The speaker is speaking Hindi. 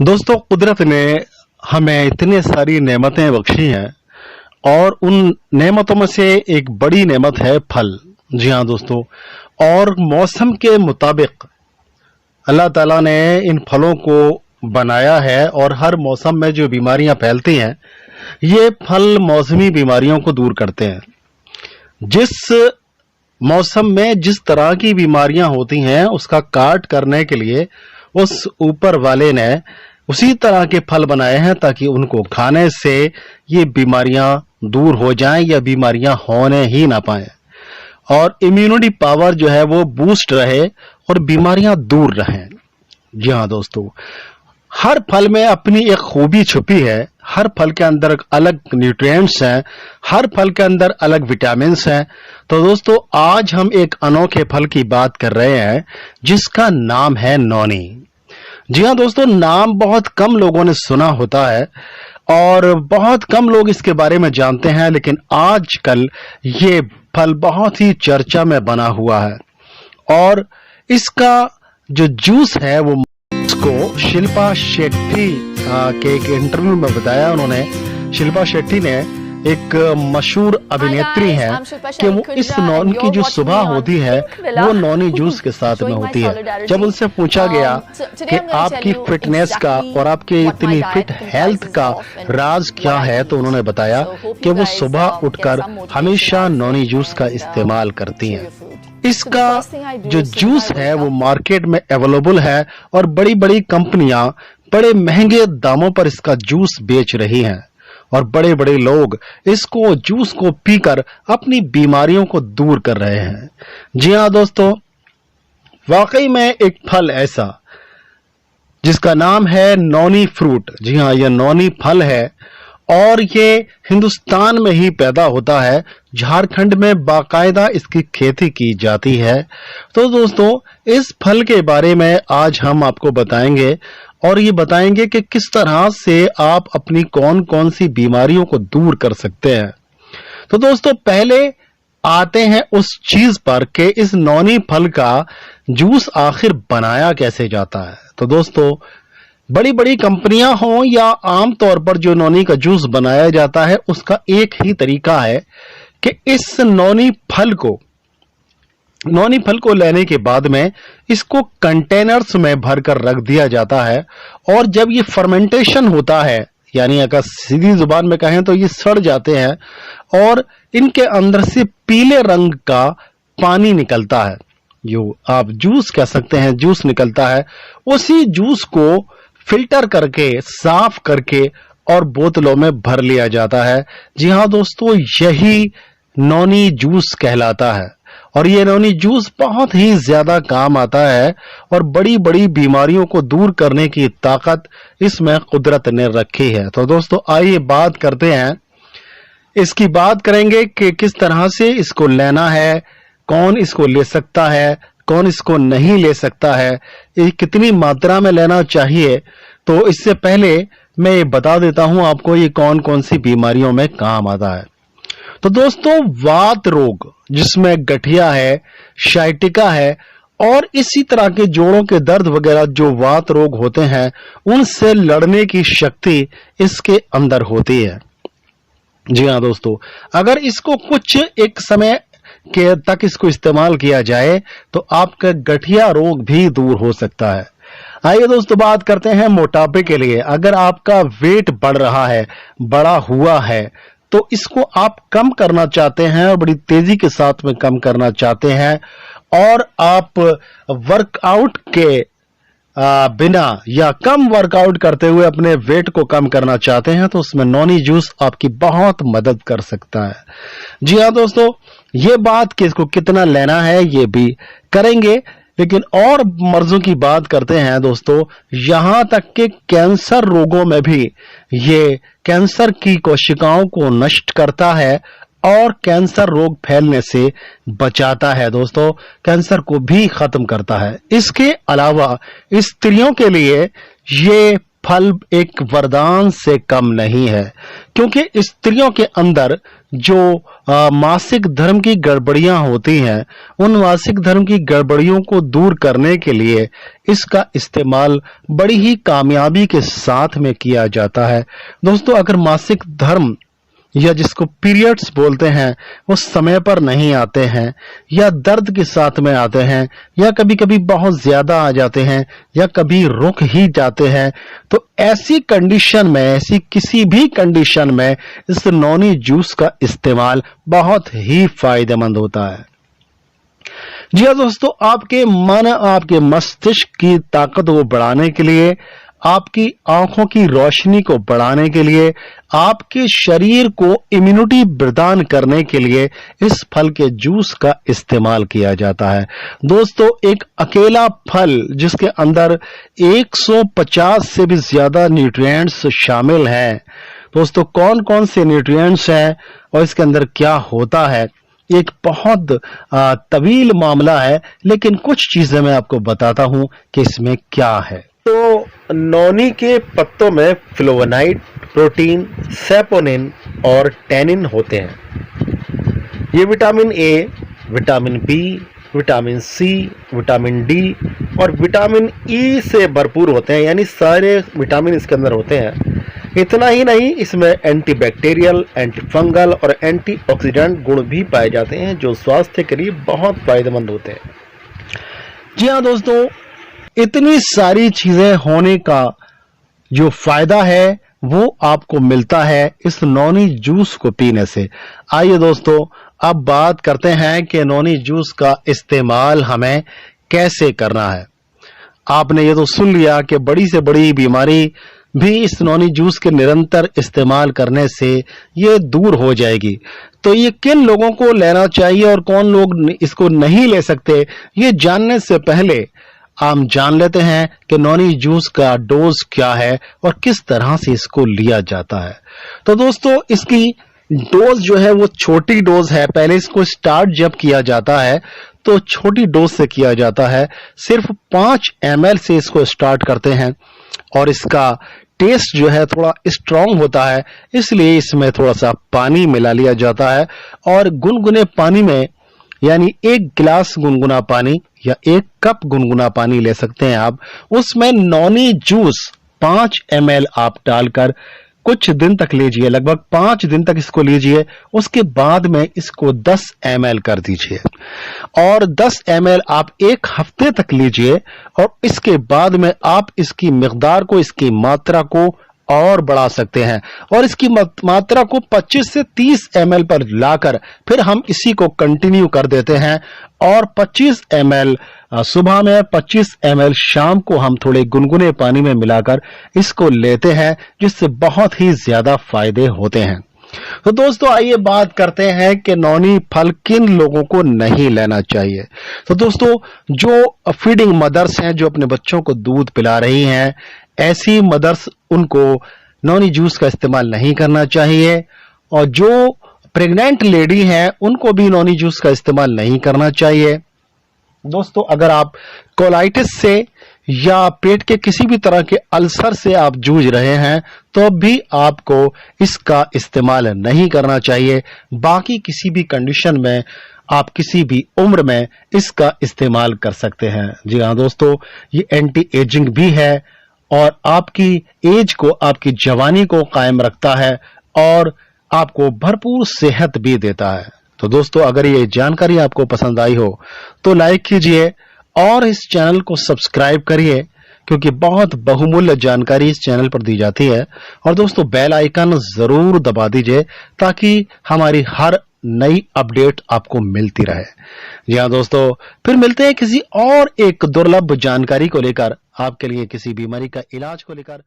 दोस्तों, कुदरत ने हमें इतनी सारी नेमतें बख्शी हैं और उन नेमतों में से एक बड़ी नेमत है फल। जी हाँ दोस्तों, और मौसम के मुताबिक अल्लाह ताला ने इन फलों को बनाया है और हर मौसम में जो बीमारियां फैलती हैं, ये फल मौसमी बीमारियों को दूर करते हैं। जिस मौसम में जिस तरह की बीमारियां होती हैं, उसका काट करने के लिए उस ऊपर वाले ने उसी तरह के फल बनाए हैं ताकि उनको खाने से ये बीमारियां दूर हो जाएं या बीमारियां होने ही ना पाएं और इम्यूनिटी पावर जो है वो बूस्ट रहे और बीमारियां दूर रहें। जी हाँ दोस्तों, हर फल में अपनी एक खूबी छुपी है। हर फल के अंदर अलग न्यूट्रिएंट्स हैं, हर फल के अंदर अलग विटामिन्स हैं। तो दोस्तों, आज हम एक अनोखे फल की बात कर रहे हैं जिसका नाम है नौनी। जी हाँ दोस्तों, नाम बहुत कम लोगों ने सुना होता है और बहुत कम लोग इसके बारे में जानते हैं, लेकिन आजकल ये फल बहुत ही चर्चा में बना हुआ है और इसका जो जूस है वो को शिल्पा शेट्टी के एक इंटरव्यू में बताया उन्होंने। शिल्पा शेट्टी ने एक मशहूर अभिनेत्री है कि वो इस नौनी की जो सुबह होती है वो नौनी जूस के साथ में होती है। जब उनसे पूछा गया कि आपकी फिटनेस का और आपके इतनी फिट हेल्थ का राज क्या है, तो उन्होंने बताया कि वो सुबह उठकर हमेशा नौनी जूस का इस्तेमाल करती हैं। इसका जो जूस है वो मार्केट में अवेलेबल है और बड़ी बड़ी कंपनियां बड़े महंगे दामों पर इसका जूस बेच रही हैं और बड़े बड़े लोग इसको जूस को पीकर अपनी बीमारियों को दूर कर रहे हैं। जी हाँ दोस्तों, वाकई में एक फल ऐसा जिसका नाम है नौनी फ्रूट। जी हाँ, यह नौनी फल है और ये हिंदुस्तान में ही पैदा होता है। झारखंड में बाकायदा इसकी खेती की जाती है। तो दोस्तों, इस फल के बारे में आज हम आपको बताएंगे और ये बताएंगे कि किस तरह से आप अपनी कौन कौन सी बीमारियों को दूर कर सकते हैं। तो दोस्तों, पहले आते हैं उस चीज पर कि इस नौनी फल का जूस आखिर बनाया कैसे जाता है। तो दोस्तों, बड़ी बड़ी कंपनियां हों या आम तौर पर जो नौनी का जूस बनाया जाता है, उसका एक ही तरीका है कि इस नौनी फल को लेने के बाद में इसको कंटेनर्स में भरकर रख दिया जाता है और जब ये फर्मेंटेशन होता है, यानी अगर सीधी जुबान में कहें तो ये सड़ जाते हैं और इनके अंदर से पीले रंग का पानी निकलता है, जो आप जूस कह सकते हैं, जूस निकलता है। उसी जूस को फिल्टर करके, साफ करके और बोतलों में भर लिया जाता है। जी हाँ दोस्तों, यही नौनी जूस कहलाता है और ये नौनी जूस बहुत ही ज्यादा काम आता है और बड़ी बड़ी बीमारियों को दूर करने की ताकत इसमें कुदरत ने रखी है। तो दोस्तों, आइए बात करते हैं, इसकी बात करेंगे कि किस तरह से इसको लेना है, कौन इसको ले सकता है, कौन इसको नहीं ले सकता है, ये कितनी मात्रा में लेना चाहिए। तो इससे पहले मैं ये बता देता हूं आपको ये कौन कौन सी बीमारियों में काम आता है। तो दोस्तों, वात रोग जिसमें गठिया है, शाइटिका है और इसी तरह के जोड़ों के दर्द वगैरह जो वात रोग होते हैं, उनसे लड़ने की शक्ति इसके अंदर होती है। जी हाँ दोस्तों, अगर इसको कुछ एक समय के तक इसको इस्तेमाल किया जाए तो आपका गठिया रोग भी दूर हो सकता है। आइए दोस्तों, बात करते हैं मोटापे के लिए। अगर आपका वेट बढ़ रहा है, बड़ा हुआ है, तो इसको आप कम करना चाहते हैं और बड़ी तेजी के साथ में कम करना चाहते हैं और आप वर्कआउट के बिना या कम वर्कआउट करते हुए अपने वेट को कम करना चाहते हैं, तो उसमें नौनी जूस आपकी बहुत मदद कर सकता है। जी हाँ दोस्तों, ये बात कि इसको कितना लेना है ये भी करेंगे, लेकिन और मर्जों की बात करते हैं दोस्तों। यहां तक कि कैंसर रोगों में भी ये कैंसर की कोशिकाओं को नष्ट करता है और कैंसर रोग फैलने से बचाता है दोस्तों, कैंसर को भी खत्म करता है। इसके अलावा स्त्रियों के लिए ये फल एक वरदान से कम नहीं है, क्योंकि स्त्रियों के अंदर जो मासिक धर्म की गड़बड़ियां होती हैं, उन मासिक धर्म की गड़बड़ियों को दूर करने के लिए इसका इस्तेमाल बड़ी ही कामयाबी के साथ में किया जाता है। दोस्तों, अगर मासिक धर्म या जिसको पीरियड्स बोलते हैं वो समय पर नहीं आते हैं, या दर्द के साथ में आते हैं, या कभी कभी बहुत ज्यादा आ जाते हैं, या कभी रुक ही जाते हैं, तो ऐसी कंडीशन में, ऐसी किसी भी कंडीशन में इस नौनी जूस का इस्तेमाल बहुत ही फायदेमंद होता है। जी हाँ दोस्तों, आपके मन, आपके मस्तिष्क की ताकत को बढ़ाने के लिए, आपकी आंखों की रोशनी को बढ़ाने के लिए, आपके शरीर को इम्यूनिटी प्रदान करने के लिए इस फल के जूस का इस्तेमाल किया जाता है। दोस्तों, एक अकेला फल जिसके अंदर 150 से भी ज्यादा न्यूट्रिएंट्स शामिल हैं। दोस्तों, कौन कौन से न्यूट्रिएंट्स हैं और इसके अंदर क्या होता है, एक बहुत तवील मामला है, लेकिन कुछ चीजें मैं आपको बताता हूं कि इसमें क्या है। तो नौनी के पत्तों में फ्लोवेनाइड, प्रोटीन, सैपोनिन और टैनिन होते हैं। ये vitamin A, vitamin B, vitamin C, vitamin D और विटामिन ई से भरपूर होते हैं, यानी सारे विटामिन इसके अंदर होते हैं। इतना ही नहीं, इसमें एंटीबैक्टीरियल, एंटीफंगल और एंटीऑक्सीडेंट गुण भी पाए जाते हैं, जो स्वास्थ्य के लिए बहुत फायदेमंद होते हैं। जी हाँ दोस्तों, इतनी सारी चीजें होने का जो फायदा है वो आपको मिलता है इस नौनी जूस को पीने से। आइए दोस्तों, अब बात करते हैं कि नौनी जूस का इस्तेमाल हमें कैसे करना है। आपने ये तो सुन लिया कि बड़ी से बड़ी बीमारी भी इस नौनी जूस के निरंतर इस्तेमाल करने से ये दूर हो जाएगी। तो ये किन लोगों को लेना चाहिए और कौन लोग इसको नहीं ले सकते, ये जानने से पहले हम जान लेते हैं कि नौनी जूस का डोज क्या है और किस तरह से इसको लिया जाता है। तो दोस्तों, इसकी डोज जो है वो छोटी डोज है। पहले इसको स्टार्ट जब किया जाता है तो छोटी डोज से किया जाता है, सिर्फ 5 ml से इसको स्टार्ट करते हैं, और इसका टेस्ट जो है थोड़ा स्ट्रांग होता है, इसलिए इसमें थोड़ा सा पानी मिला लिया जाता है। और गुनगुने पानी में, यानी 1 गिलास गुनगुना पानी या 1 कप गुनगुना पानी ले सकते हैं आप, उसमें नौनी जूस 5 ml आप डालकर कुछ दिन तक लीजिए, लगभग 5 दिन तक इसको लीजिए। उसके बाद में इसको 10 ml कर दीजिए, और 10 ml आप 1 हफ्ते तक लीजिए, और इसके बाद में आप इसकी मिकदार को, इसकी मात्रा को और बढ़ा सकते हैं, और इसकी मात्रा को 25 से 30 ml पर लाकर फिर हम इसी को कंटिन्यू कर देते हैं, और 25 ml सुबह में, 25 ml शाम को हम थोड़े गुनगुने पानी में मिलाकर इसको लेते हैं, जिससे बहुत ही ज्यादा फायदे होते हैं। तो दोस्तों, आइए बात करते हैं कि नौनी फल किन लोगों को नहीं लेना चाहिए। तो दोस्तों, जो फीडिंग मदर्स हैं, जो अपने बच्चों को दूध पिला रही हैं, ऐसी मदर्स, उनको नौनी जूस का इस्तेमाल नहीं करना चाहिए, और जो प्रेग्नेंट लेडी हैं उनको भी नौनी जूस का इस्तेमाल नहीं करना चाहिए। दोस्तों, अगर आप कोलाइटिस से या पेट के किसी भी तरह के अल्सर से आप जूझ रहे हैं तो भी आपको इसका इस्तेमाल नहीं करना चाहिए। बाकी किसी भी कंडीशन में आप किसी भी उम्र में इसका इस्तेमाल कर सकते हैं। जी हाँ दोस्तों, ये एंटी एजिंग भी है और आपकी एज को, आपकी जवानी को कायम रखता है और आपको भरपूर सेहत भी देता है। तो दोस्तों, अगर ये जानकारी आपको पसंद आई हो तो लाइक कीजिए और इस चैनल को सब्सक्राइब करिए, क्योंकि बहुत बहुमूल्य जानकारी इस चैनल पर दी जाती है। और दोस्तों, बेल आइकन जरूर दबा दीजिए ताकि हमारी हर नई अपडेट आपको मिलती रहे। जी हाँ दोस्तों, फिर मिलते हैं किसी और एक दुर्लभ जानकारी को लेकर, आपके लिए किसी बीमारी का इलाज को लेकर।